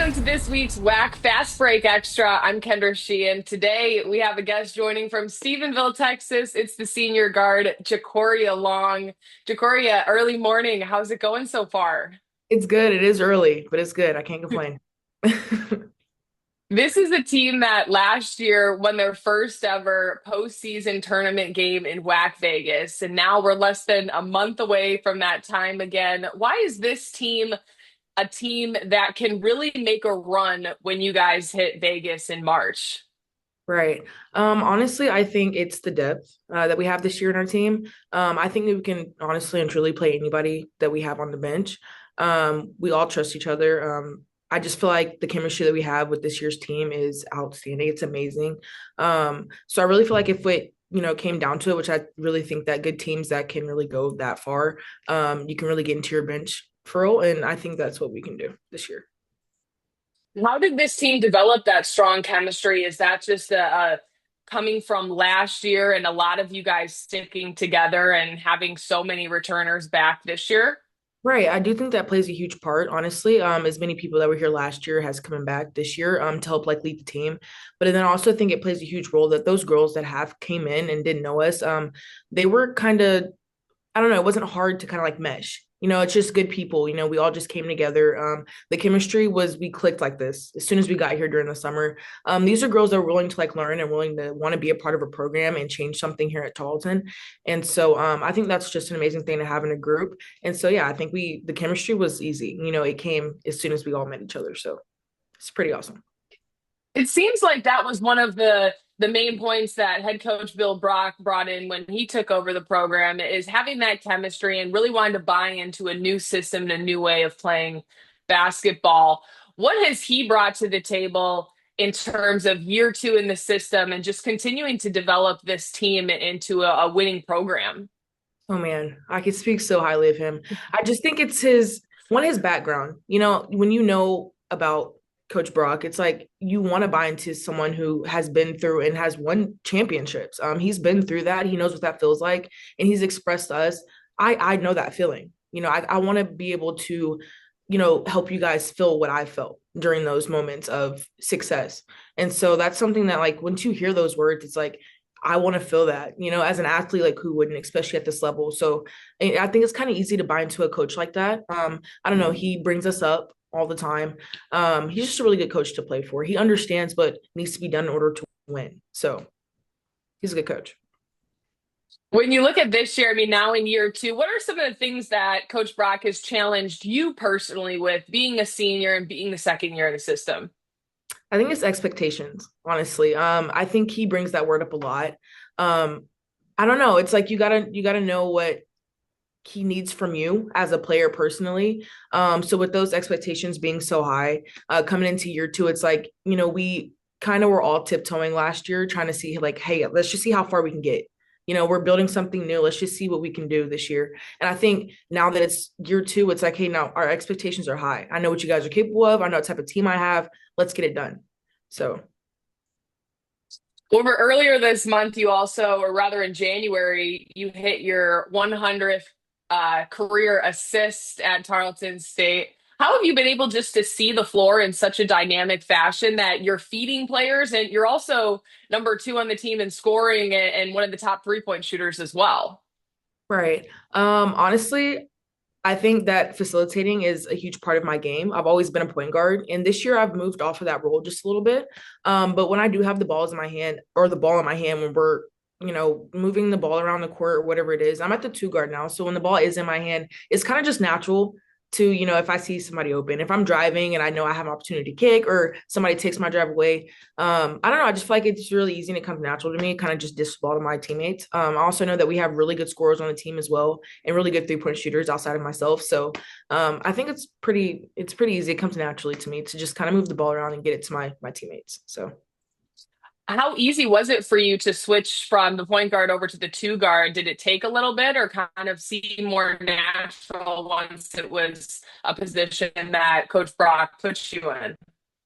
Welcome to this week's WAC Fast Break Extra. I'm Kendra Sheehan. Today we have a guest joining from Stephenville, Texas. It's the senior guard, Jakoriah Long. Jakoriah, early morning. How's it going so far? It's good. It is early, but it's good. I can't complain. This is a team that last year won their first ever postseason tournament game in WAC Vegas, and now we're less than a month away from that time again. Why is this team a team that can really make a run when you guys hit Vegas in March? Right. Honestly, I think it's the depth that we have this year in our team. I think that we can honestly and truly play anybody that we have on the bench. We all trust each other. I just feel like the chemistry that we have with this year's team is outstanding. It's amazing. So I really feel like if it, came down to it, which I really think that good teams that can really go that far, you can really get into your bench for real. And I think that's what we can do this year. How did this team develop that strong chemistry? Is that just coming from last year and a lot of you guys sticking together and having so many returners back this year? Right. I do think that plays a huge part, honestly. As many people that were here last year has coming back this year to help like lead the team. But then I also think it plays a huge role that those girls that have came in and didn't know us, they were kind of, I don't know, it wasn't hard to kind of like mesh. It's just good people. We all just came together. The chemistry was we clicked like this as soon as we got here during the summer. These are girls that are willing to like learn and willing to want to be a part of a program and change something here at Tarleton. And so I think that's just an amazing thing to have in a group. And so yeah, I think the chemistry was easy. It came as soon as we all met each other. So it's pretty awesome. It seems like that was one of the main points that head coach Bill Brock brought in when he took over the program is having that chemistry and really wanting to buy into a new system and a new way of playing basketball. What has he brought to the table in terms of year two in the system and just continuing to develop this team into a winning program? Oh man, I could speak so highly of him. I just think it's his background. When you know about Coach Brock, it's like you want to buy into someone who has been through and has won championships. He's been through that. He knows what that feels like, and he's expressed to us. I know that feeling. I want to be able to, help you guys feel what I felt during those moments of success. And so that's something that like once you hear those words, it's like I want to feel that, as an athlete, like who wouldn't, especially at this level. So I think it's kind of easy to buy into a coach like that. I don't know. He brings us up all the time. He's just a really good coach to play for. He understands what needs to be done in order to win. So he's a good coach. When you look at this year, I mean, now in year two, what are some of the things that Coach Brock has challenged you personally with being a senior and being the second year in the system? I think it's expectations, honestly. I think he brings that word up a lot. Um, I don't know. It's like you gotta know what he needs from you as a player personally. So with those expectations being so high, coming into year two, it's like, we kind of were all tiptoeing last year, trying to see like, hey, let's just see how far we can get. We're building something new. Let's just see what we can do this year. And I think now that it's year two, it's like, hey, now our expectations are high. I know what you guys are capable of. I know what type of team I have. Let's get it done. So Over earlier this month, you also, or rather in January, you hit your 100th career assist at Tarleton State. How have you been able just to see the floor in such a dynamic fashion that you're feeding players and you're also number two on the team in scoring and one of the top 3-point shooters as well? right. Honestly, I think that facilitating is a huge part of my game. I've always been a point guard, and this year I've moved off of that role just a little bit. But when I do have the balls in my hand or the ball in my hand, when we're moving the ball around the court or whatever it is, I'm at the two guard now. So when the ball is in my hand, it's kind of just natural to, if I see somebody open, if I'm driving and I know I have an opportunity to kick or somebody takes my drive away, I don't know. I just feel like it's really easy and it comes natural to me, kind of just dish the ball to my teammates. I also know that we have really good scorers on the team as well and really good 3-point shooters outside of myself. So I think it's pretty easy. It comes naturally to me to just kind of move the ball around and get it to my teammates. So How easy was it for you to switch from the point guard over to the two guard? Did it take a little bit or kind of seem more natural once it was a position that Coach Brock puts you in?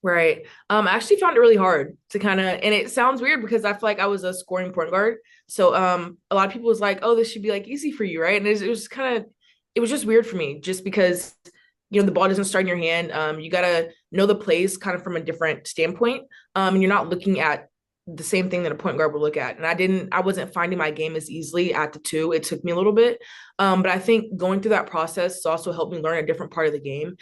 right. I actually found it really hard to kind of, and it sounds weird because I feel like I was a scoring point guard. So a lot of people was like, oh, this should be like easy for you, right? And it was kind of, it was just weird for me just because the ball doesn't start in your hand. You got to know the plays kind of from a different standpoint. And you're not looking at the same thing that a point guard would look at. And I wasn't finding my game as easily at the two. It took me a little bit. But I think going through that process also helped me learn a different part of the game.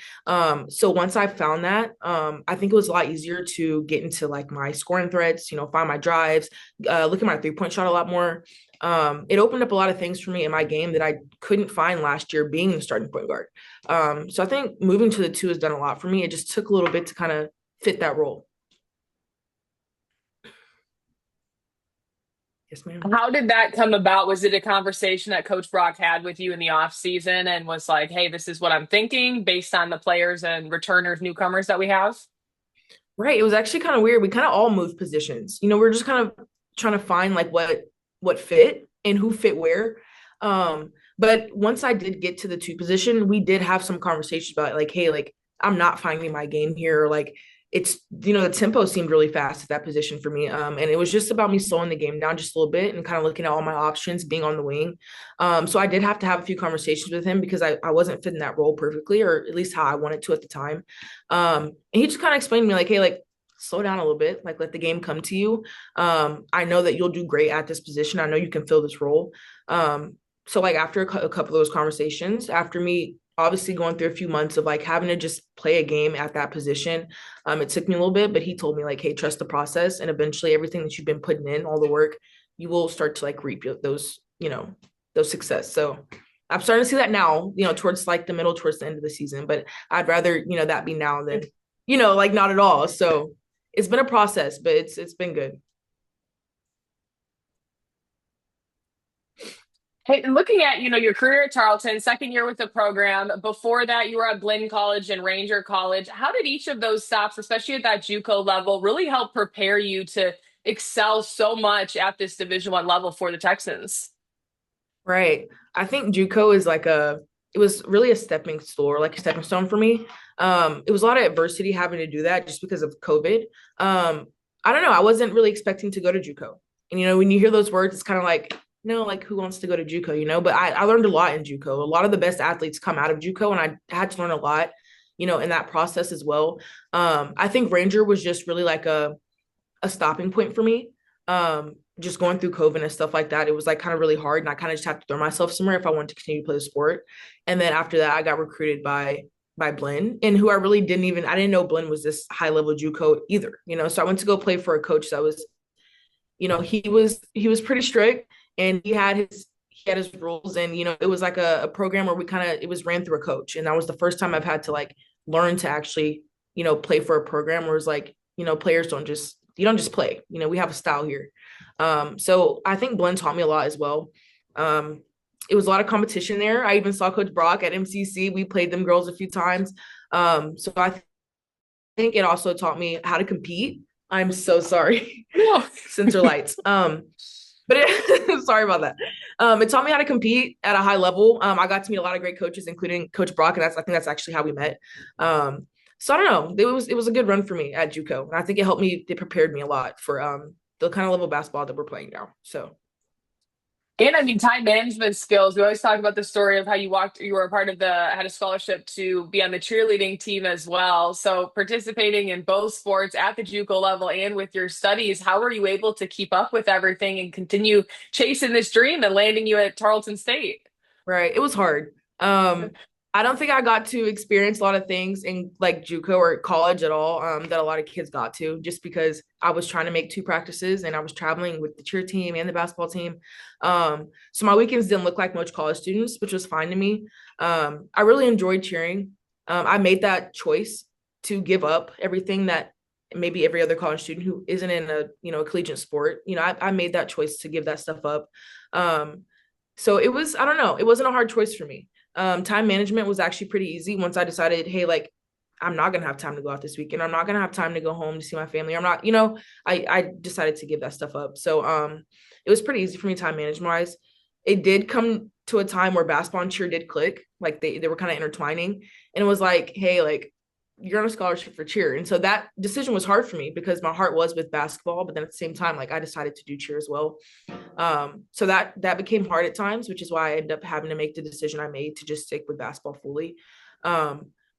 So once I found that, I think it was a lot easier to get into like my scoring threats, find my drives, look at my 3-point shot a lot more. It opened up a lot of things for me in my game that I couldn't find last year being the starting point guard. So I think moving to the two has done a lot for me. It just took a little bit to kind of fit that role. Yes, ma'am. How did that come about? Was it a conversation that Coach Brock had with you in the off season and was like, "Hey, this is what I'm thinking based on the players and returners, newcomers that we have"? Right. It was actually kind of weird. We kind of all moved positions. We're just kind of trying to find like what fit and who fit where. But once I did get to the two position, we did have some conversations about like, hey, like I'm not finding my game here. Like it's the tempo seemed really fast at that position for me. And it was just about me slowing the game down just a little bit and kind of looking at all my options, being on the wing. So I did have to have a few conversations with him because I wasn't fitting that role perfectly, or at least how I wanted to at the time. And he just kind of explained to me like, hey, like slow down a little bit, like let the game come to you. I know that you'll do great at this position. I know you can fill this role. So like after a couple of those conversations, after me obviously going through a few months of like having to just play a game at that position, it took me a little bit, but he told me like, hey, trust the process, and eventually everything that you've been putting in, all the work, you will start to like reap those success. So I'm starting to see that now, towards like the middle, towards the end of the season, but I'd rather, that be now than, like not at all. So it's been a process, but it's been good. Hey, and looking at, your career at Tarleton, second year with the program. Before that, you were at Blinn College and Ranger College. How did each of those stops, especially at that JUCO level, really help prepare you to excel so much at this Division I level for the Texans? Right. I think JUCO is it was really a stepping stone for me. It was a lot of adversity having to do that just because of COVID. I don't know. I wasn't really expecting to go to JUCO. And when you hear those words, it's kind of like, no, like who wants to go to JUCO, but I learned a lot in JUCO. A lot of the best athletes come out of JUCO, and I had to learn a lot, in that process as well. I think Ranger was just really like a stopping point for me. Just going through COVID and stuff like that, it was like kind of really hard, and I kind of just had to throw myself somewhere if I wanted to continue to play the sport. And then after that, I got recruited by Blinn, and who I didn't know Blinn was this high level JUCO either. So I went to go play for a coach that was, he was pretty strict, and he had his rules, and it was like a program where it was ran through a coach, and that was the first time I've had to like learn to actually play for a program where it's like players don't just play. We have a style here. So I think Blinn taught me a lot as well. It was a lot of competition there. I even saw Coach Brock at MCC. We played them girls a few times. So I think it also taught me how to compete. I'm so sorry. Sensor lights. Sorry about that. It taught me how to compete at a high level. I got to meet a lot of great coaches, including Coach Brock, and I think that's actually how we met. So I don't know. It was a good run for me at JUCO, and I think it prepared me a lot for the kind of level of basketball that we're playing now. So And I mean, time management skills. We always talk about the story of how you were a part of had a scholarship to be on the cheerleading team as well. So participating in both sports at the JUCO level and with your studies, how were you able to keep up with everything and continue chasing this dream and landing you at Tarleton State? right, it was hard. I don't think I got to experience a lot of things in like JUCO or college at all, that a lot of kids got to, just because I was trying to make two practices and I was traveling with the cheer team and the basketball team. So my weekends didn't look like most college students, which was fine to me. I really enjoyed cheering. I made that choice to give up everything that maybe every other college student who isn't in a collegiate sport. I made that choice to give that stuff up. So I don't know, it wasn't a hard choice for me. Time management was actually pretty easy once I decided, hey, like I'm not gonna have time to go out this weekend. I'm not gonna have time to go home to see my family. I'm not, I decided to give that stuff up. So it was pretty easy for me time management wise. It did come to a time where basketball and cheer did click, like they were kind of intertwining, and it was like, hey, like you're on a scholarship for cheer. And so that decision was hard for me because my heart was with basketball, but then at the same time, like I decided to do cheer as well. So that became hard at times, which is why I ended up having to make the decision I made to just stick with basketball fully.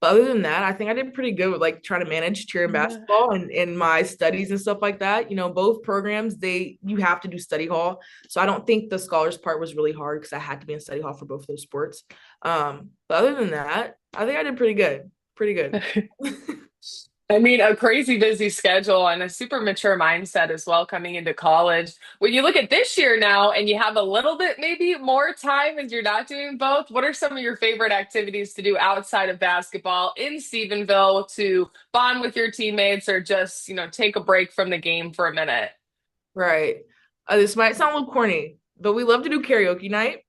But other than that, I think I did pretty good with like trying to manage cheer and basketball and in my studies and stuff like that. Both programs, you have to do study hall. So I don't think the scholars part was really hard because I had to be in study hall for both of those sports. But other than that, I think I did pretty good. Pretty good. I mean, a crazy busy schedule and a super mature mindset as well coming into college. When you look at this year now and you have a little bit maybe more time and you're not doing both, what are some of your favorite activities to do outside of basketball in Stephenville to bond with your teammates or just, take a break from the game for a minute? Right. This might sound a little corny, but we love to do karaoke night.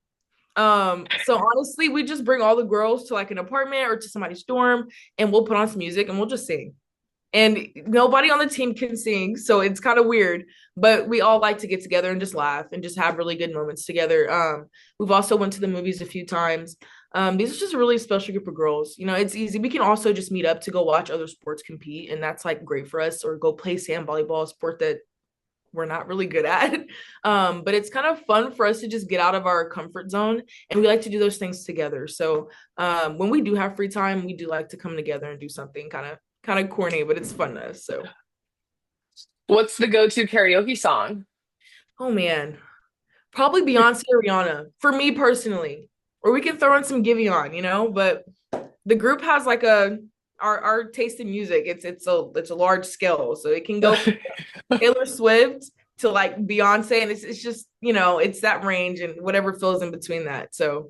So honestly, we just bring all the girls to like an apartment or to somebody's dorm and we'll put on some music and we'll just sing. And nobody on the team can sing, so it's kind of weird, but we all like to get together and just laugh and just have really good moments together. We've also went to the movies a few times. These are just a really special group of girls. It's easy. We can also just meet up to go watch other sports compete, and that's like great for us, or go play sand volleyball, a sport that we're not really good at. But it's kind of fun for us to just get out of our comfort zone, and we like to do those things together. So when we do have free time, we do like to come together and do something kind of corny, but it's fun to us. So, What's the go-to karaoke song? oh man, probably Beyonce or Rihanna for me personally, or we can throw in some Giveon, But the group has like our taste in music. It's a large scale, so it can go from Taylor Swift to like Beyonce, and it's just it's that range and whatever fills in between that. So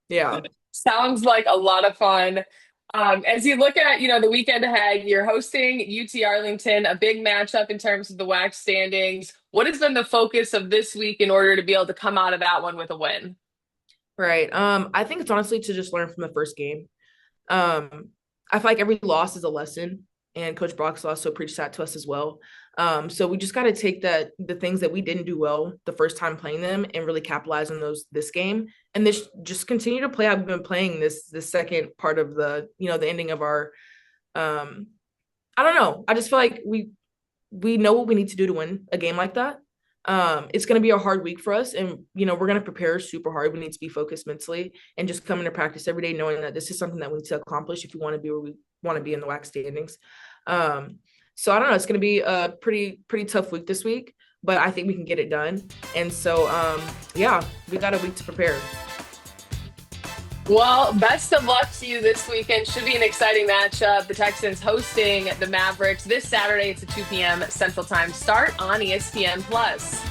yeah. Sounds like a lot of fun. As you look at, the weekend ahead, you're hosting UT Arlington, a big matchup in terms of the WAC standings. What has been the focus of this week in order to be able to come out of that one with a win? Right. I think it's honestly to just learn from the first game. I feel like every loss is a lesson, and Coach Brock's also preached that to us as well. So we just got to take the things that we didn't do well the first time playing them and really capitalize on those this game, and this just continue to play how we've been playing this second part of the ending of our. I don't know. I just feel like we know what we need to do to win a game like that. It's going to be a hard week for us, and we're going to prepare super hard. We need to be focused mentally and just come into practice every day knowing that this is something that we need to accomplish if we want to be where we want to be in the WAC standings. So I don't know, it's going to be a pretty tough week this week, but I think we can get it done. And so yeah, we got a week to prepare. Well, best of luck to you this weekend. Should be an exciting matchup. The Texans hosting the Mavericks this Saturday. It's a 2 p.m. Central Time start on ESPN Plus.